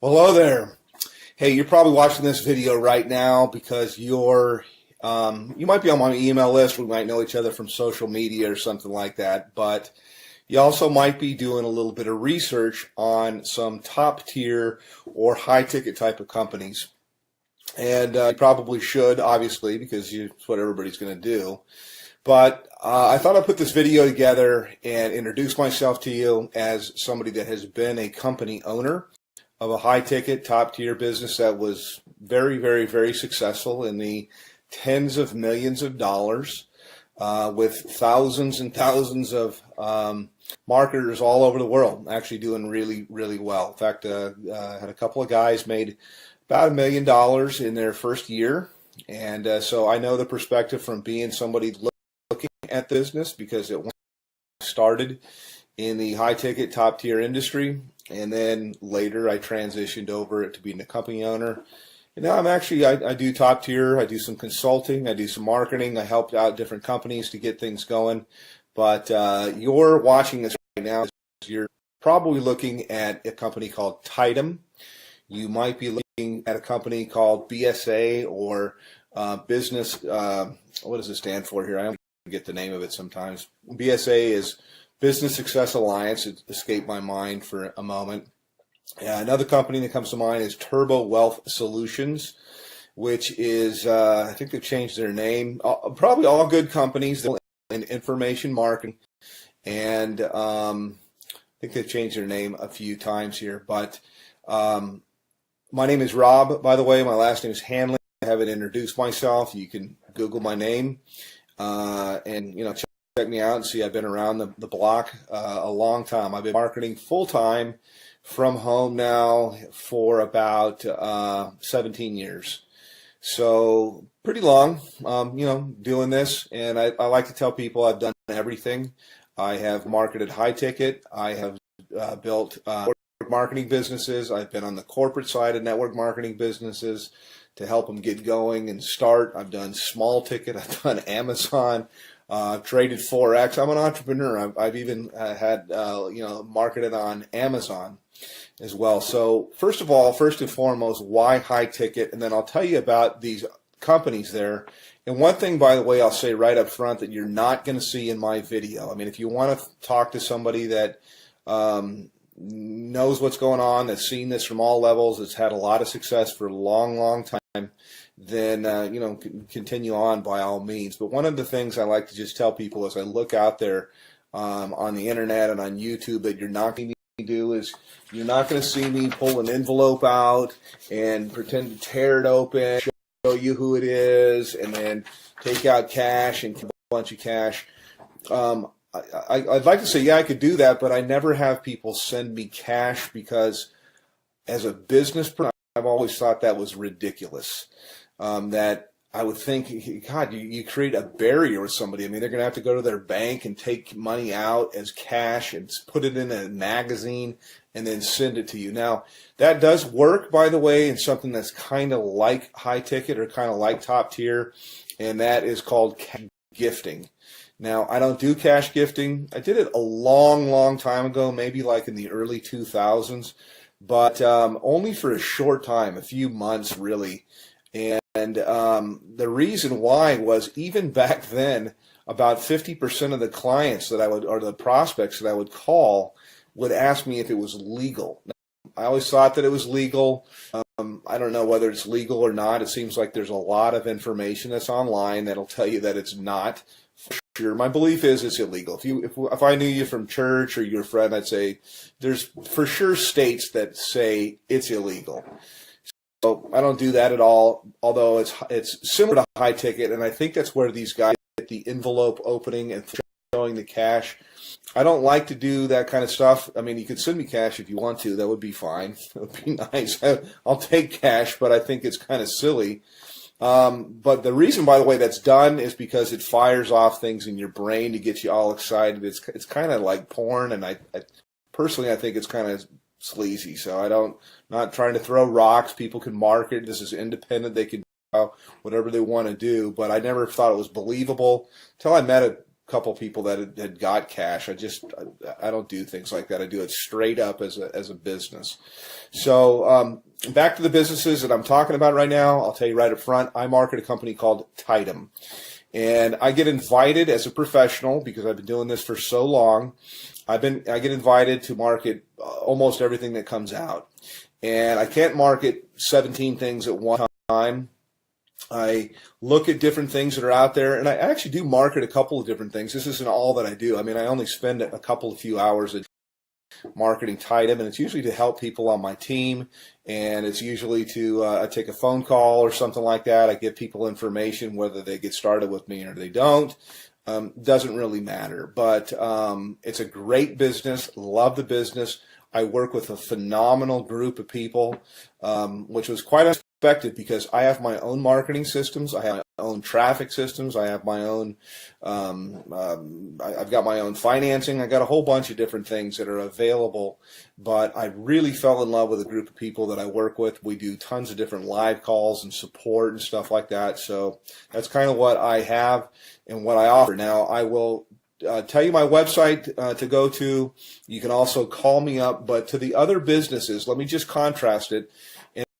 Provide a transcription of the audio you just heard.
Well, hello there. Hey, you're probably watching this video right now because you might be on my email list. We might know each other from social media or something like that. But you also might be doing a little bit of research on some top tier or high ticket type of companies. And you probably should, obviously, because it's what everybody's going to do. But I thought I'd put this video together and introduce myself to you as somebody that has been a company owner of a high-ticket, top-tier business that was very, very, very successful in the tens of millions of dollars with thousands and thousands of marketers all over the world, actually doing really, really well. In fact, I had a couple of guys made about $1 million in their first year, and so I know the perspective from being somebody looking at business because it started in the high-ticket, top-tier industry. And then later I transitioned over to being a company owner. And now I do top tier, I do some consulting, I do some marketing, I helped out different companies to get things going. But you're watching this right now, you're probably looking at a company called Tidem. You might be looking at a company called BSA or business, what does it stand for here? I don't forget the name of it sometimes. BSA is Business Success Alliance. It escaped my mind for a moment. Another company that comes to mind is Turbo Wealth Solutions, which is, I think they've changed their name. Probably all good companies in information marketing. And I think they've changed their name a few times here. But my name is Rob, by the way. My last name is Hanley. I haven't introduced myself. You can Google my name and, check me out and see I've been around the block a long time. I've been marketing full-time from home now for about 17 years. So pretty long, doing this. And I like to tell people I've done everything. I have marketed high ticket. I have built marketing businesses. I've been on the corporate side of network marketing businesses to help them get going and start. I've done small ticket. I've done Amazon. I've traded Forex. I'm an entrepreneur. I've even had, marketed on Amazon as well. So first and foremost, why high ticket? And then I'll tell you about these companies there. And one thing, by the way, I'll say right up front that you're not going to see in my video. I mean, if you want to talk to somebody that knows what's going on, that's seen this from all levels, that's had a lot of success for a long, long time, then, continue on by all means. But one of the things I like to just tell people as I look out there on the internet and on YouTube that you're not going to do is you're not going to see me pull an envelope out and pretend to tear it open, show you who it is, and then take out cash and a bunch of cash. I'd like to say, yeah, I could do that, but I never have people send me cash because as a business person, I've always thought that was ridiculous. That I would think, God, you create a barrier with somebody. I mean, they're going to have to go to their bank and take money out as cash and put it in a magazine and then send it to you. Now, that does work, by the way, in something that's kind of like high ticket or kind of like top tier, and that is called cash gifting. Now, I don't do cash gifting. I did it a long, long time ago, maybe like in the early 2000s, but only for a short time, a few months really. And the reason why was even back then, about 50% of the clients that I would, or the prospects that I would call, would ask me if it was legal. Now, I always thought that it was legal. I don't know whether it's legal or not. It seems like there's a lot of information that's online that'll tell you that it's not. For sure, my belief is it's illegal. If I knew you from church or you're a friend, I'd say there's for sure states that say it's illegal. So I don't do that at all, although it's similar to high ticket, and I think that's where these guys get the envelope opening and showing the cash. I don't like to do that kind of stuff. I mean, you could send me cash if you want to. That would be fine. That would be nice. I'll take cash, but I think it's kind of silly. But the reason, by the way, that's done is because it fires off things in your brain to get you all excited. It's kind of like porn, and I personally, I think it's kind of sleazy. So not trying to throw rocks. People can market. This is independent. They can do whatever they want to do. But I never thought it was believable until I met a couple people that had got cash. I don't do things like that. I do it straight up as a business. So back to the businesses that I'm talking about right now. I'll tell you right up front, I market a company called Tidem. And I get invited as a professional, because I've been doing this for so long. I get invited to market almost everything that comes out. And I can't market 17 things at one time. I look at different things that are out there, and I actually do market a couple of different things. This isn't all that I do. I mean, I only spend a few hours a day marketing Tidem, and it's usually to help people on my team, and it's usually to I take a phone call or something like that. I give people information, whether they get started with me or they don't. Doesn't really matter, but it's a great business. Love the business. I work with a phenomenal group of people, which was quite unexpected, because I have my own marketing systems. I have my own traffic systems. I have my own, I've got my own financing. I got a whole bunch of different things that are available, but I really fell in love with a group of people that I work with. We do tons of different live calls and support and stuff like that. So that's kind of what I have and what I offer. Now, I will tell you my website to go to. You can also call me up, but to the other businesses, let me just contrast it.